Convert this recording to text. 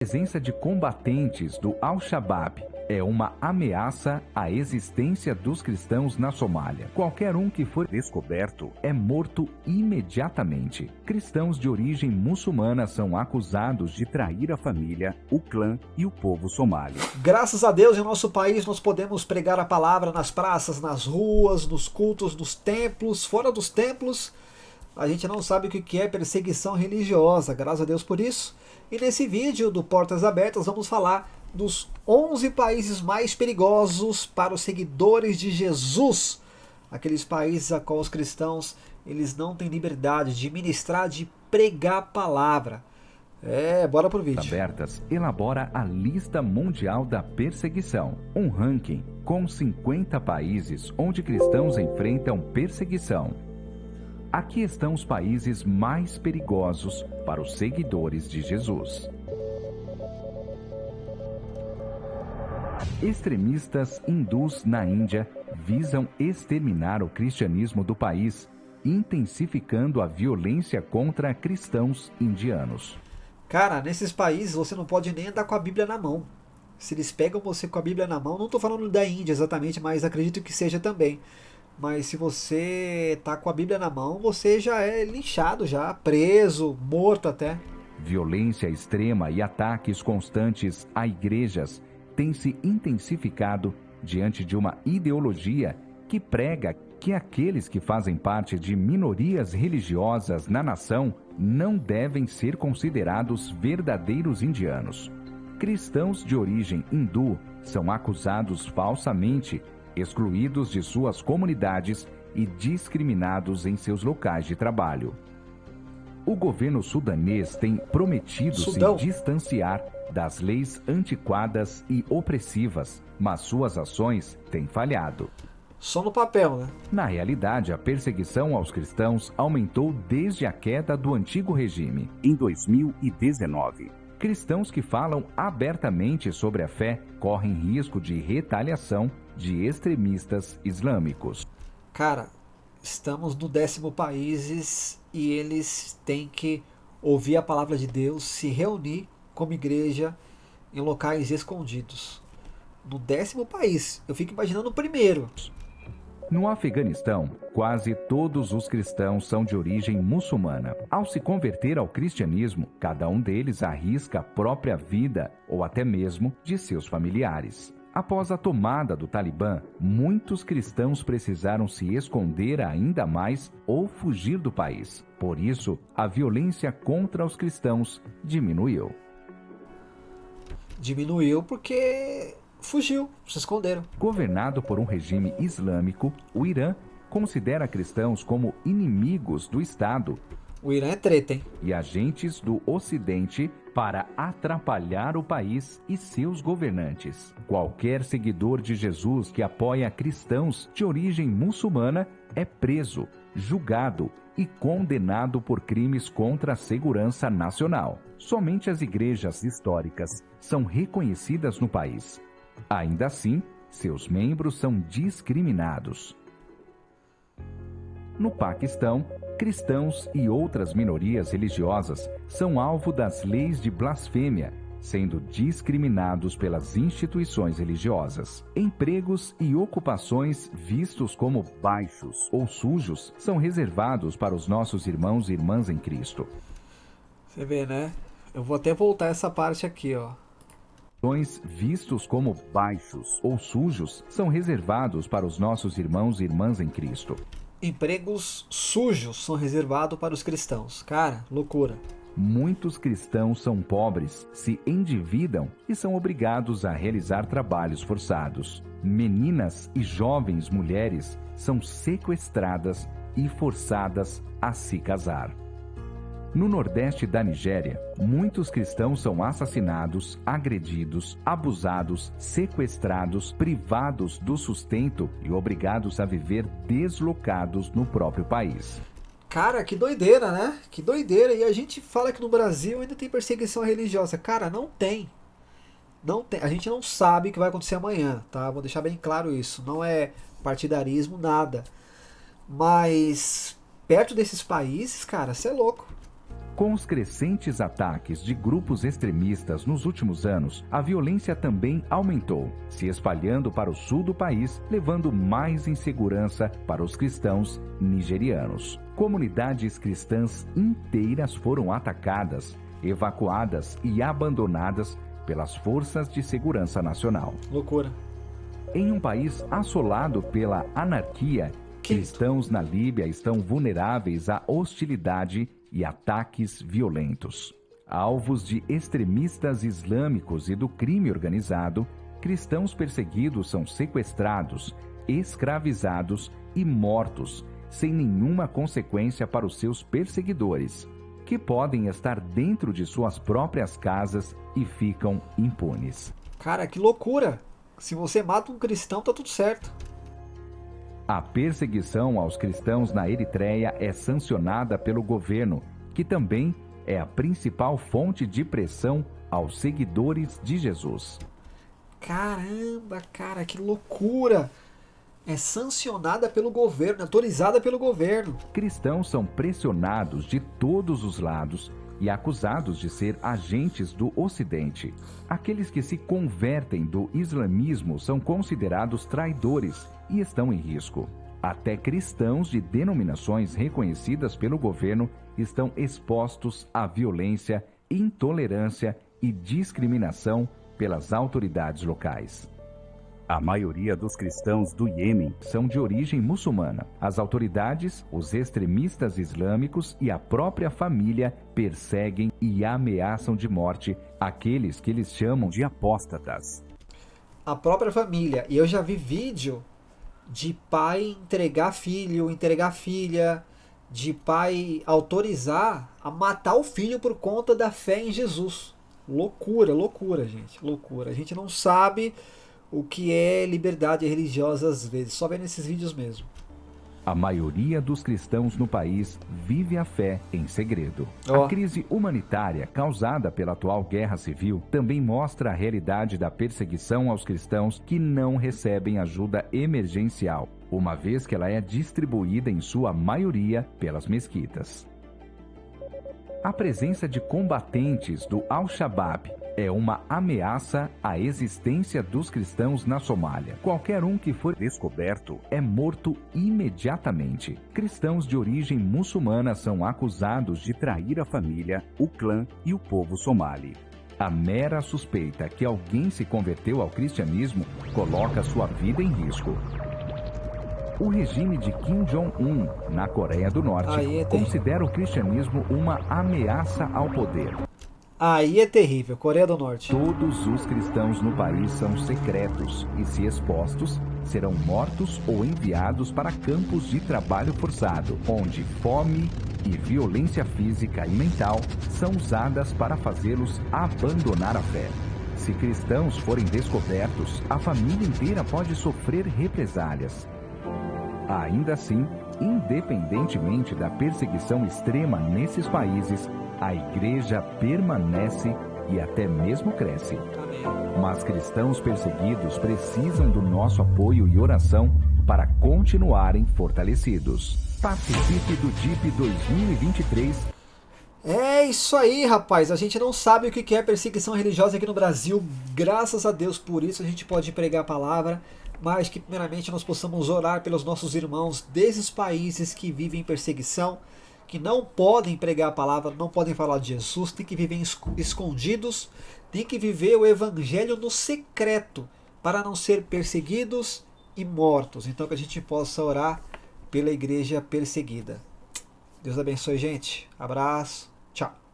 A presença de combatentes do Al-Shabaab é uma ameaça à existência dos cristãos na Somália. Qualquer um que for descoberto é morto imediatamente. Cristãos de origem muçulmana são acusados de trair a família, o clã e o povo somali. Graças a Deus, em nosso país nós podemos pregar a palavra nas praças, nas ruas, nos cultos, nos templos, fora dos templos. A gente não sabe o que é perseguição religiosa, graças a Deus por isso. E nesse vídeo do Portas Abertas vamos falar dos 11 países mais perigosos para os seguidores de Jesus. Aqueles países a qual os cristãos eles não têm liberdade de ministrar, de pregar a palavra. Bora pro vídeo. Abertas elabora a lista mundial da perseguição, um ranking com 50 países onde cristãos enfrentam perseguição. Aqui estão os países mais perigosos para os seguidores de Jesus. Extremistas hindus na Índia visam exterminar o cristianismo do país, intensificando a violência contra cristãos indianos. Cara, nesses países você não pode nem andar com a Bíblia na mão. Se eles pegam você com a Bíblia na mão, não estou falando da Índia exatamente, mas acredito que seja também. Mas se você tá com a Bíblia na mão, você já é linchado, já preso, morto até. Violência extrema e ataques constantes a igrejas têm se intensificado diante de uma ideologia que prega que aqueles que fazem parte de minorias religiosas na nação não devem ser considerados verdadeiros indianos. Cristãos de origem hindu são acusados falsamente, excluídos de suas comunidades e discriminados em seus locais de trabalho. O governo sudanês tem prometido se distanciar das leis antiquadas e opressivas, mas suas ações têm falhado. Só no papel, né? Na realidade, a perseguição aos cristãos aumentou desde a queda do antigo regime, em 2019. Cristãos que falam abertamente sobre a fé correm risco de retaliação de extremistas islâmicos. Cara, estamos no 10º país e eles têm que ouvir a palavra de Deus, se reunir como igreja em locais escondidos. No 10º país, eu fico imaginando o primeiro. No Afeganistão, quase todos os cristãos são de origem muçulmana. Ao se converter ao cristianismo, cada um deles arrisca a própria vida ou até mesmo de seus familiares. Após a tomada do Talibã, muitos cristãos precisaram se esconder ainda mais ou fugir do país. Por isso, a violência contra os cristãos diminuiu. Diminuiu porque fugiu, se esconderam. Governado por um regime islâmico, o Irã considera cristãos como inimigos do Estado. O Irã é treta, hein? E agentes do Ocidente para atrapalhar o país e seus governantes. Qualquer seguidor de Jesus que apoia cristãos de origem muçulmana é preso, julgado e condenado por crimes contra a segurança nacional. Somente as igrejas históricas são reconhecidas no país. Ainda assim, seus membros são discriminados. No Paquistão, cristãos e outras minorias religiosas são alvo das leis de blasfêmia, sendo discriminados pelas instituições religiosas. Empregos e ocupações vistos como baixos ou sujos são reservados para os nossos irmãos e irmãs em Cristo. Você vê, né? Eu vou até voltar essa parte aqui, ó. Vistos como baixos ou sujos são reservados para os nossos irmãos e irmãs em Cristo. Empregos sujos são reservados para os cristãos. Cara, loucura. Muitos cristãos são pobres, se endividam e são obrigados a realizar trabalhos forçados. Meninas e jovens mulheres são sequestradas e forçadas a se casar. No nordeste da Nigéria, muitos cristãos são assassinados, agredidos, abusados, sequestrados, privados do sustento e obrigados a viver deslocados no próprio país. Cara, que doideira, né? Que doideira. E a gente fala que no Brasil ainda tem perseguição religiosa. Cara, não tem. Não tem. A gente não sabe o que vai acontecer amanhã, tá? Vou deixar bem claro isso. Não é partidarismo, nada. Mas perto desses países, cara, você é louco. Com os crescentes ataques de grupos extremistas nos últimos anos, a violência também aumentou, se espalhando para o sul do país, levando mais insegurança para os cristãos nigerianos. Comunidades cristãs inteiras foram atacadas, evacuadas e abandonadas pelas forças de segurança nacional. Loucura. Em um país assolado pela anarquia, cristãos na Líbia estão vulneráveis à hostilidade e ataques violentos. Alvos de extremistas islâmicos e do crime organizado, cristãos perseguidos são sequestrados, escravizados e mortos, sem nenhuma consequência para os seus perseguidores, que podem estar dentro de suas próprias casas e ficam impunes. Cara, que loucura! Se você mata um cristão, tá tudo certo. A perseguição aos cristãos na Eritreia é sancionada pelo governo, que também é a principal fonte de pressão aos seguidores de Jesus. Caramba, cara, que loucura! É sancionada pelo governo, autorizada pelo governo. Cristãos são pressionados de todos os lados e acusados de ser agentes do Ocidente. Aqueles que se convertem do islamismo são considerados traidores e estão em risco. Até cristãos de denominações reconhecidas pelo governo estão expostos à violência, intolerância e discriminação pelas autoridades locais. A maioria dos cristãos do Iêmen são de origem muçulmana. As autoridades, os extremistas islâmicos e a própria família perseguem e ameaçam de morte aqueles que eles chamam de apóstatas. A própria família. E eu já vi vídeo de pai entregar filho, entregar filha, de pai autorizar a matar o filho por conta da fé em Jesus. Loucura, loucura, gente. Loucura. A gente não sabe o que é liberdade religiosa às vezes, só vendo esses vídeos mesmo. A maioria dos cristãos no país vive a fé em segredo. Oh. A crise humanitária causada pela atual guerra civil também mostra a realidade da perseguição aos cristãos que não recebem ajuda emergencial, uma vez que ela é distribuída em sua maioria pelas mesquitas. A presença de combatentes do Al-Shabaab é uma ameaça à existência dos cristãos na Somália. Qualquer um que for descoberto é morto imediatamente. Cristãos de origem muçulmana são acusados de trair a família, o clã e o povo somali. A mera suspeita que alguém se converteu ao cristianismo coloca sua vida em risco. O regime de Kim Jong-un, na Coreia do Norte, considera o cristianismo uma ameaça ao poder. Aí é terrível, Coreia do Norte. Todos os cristãos no país são secretos e, se expostos, serão mortos ou enviados para campos de trabalho forçado, onde fome e violência física e mental são usadas para fazê-los abandonar a fé. Se cristãos forem descobertos, a família inteira pode sofrer represálias. Ainda assim, independentemente da perseguição extrema nesses países, a igreja permanece e até mesmo cresce. Mas cristãos perseguidos precisam do nosso apoio e oração para continuarem fortalecidos. Participe do DIP 2023. É isso aí, rapaz. A gente não sabe o que é perseguição religiosa aqui no Brasil. Graças a Deus por isso a gente pode pregar a palavra. Mas que primeiramente nós possamos orar pelos nossos irmãos desses países que vivem perseguição, que não podem pregar a palavra, não podem falar de Jesus, tem que viver escondidos, tem que viver o evangelho no secreto, para não ser perseguidos e mortos. Então que a gente possa orar pela igreja perseguida. Deus abençoe, gente. Abraço. Tchau.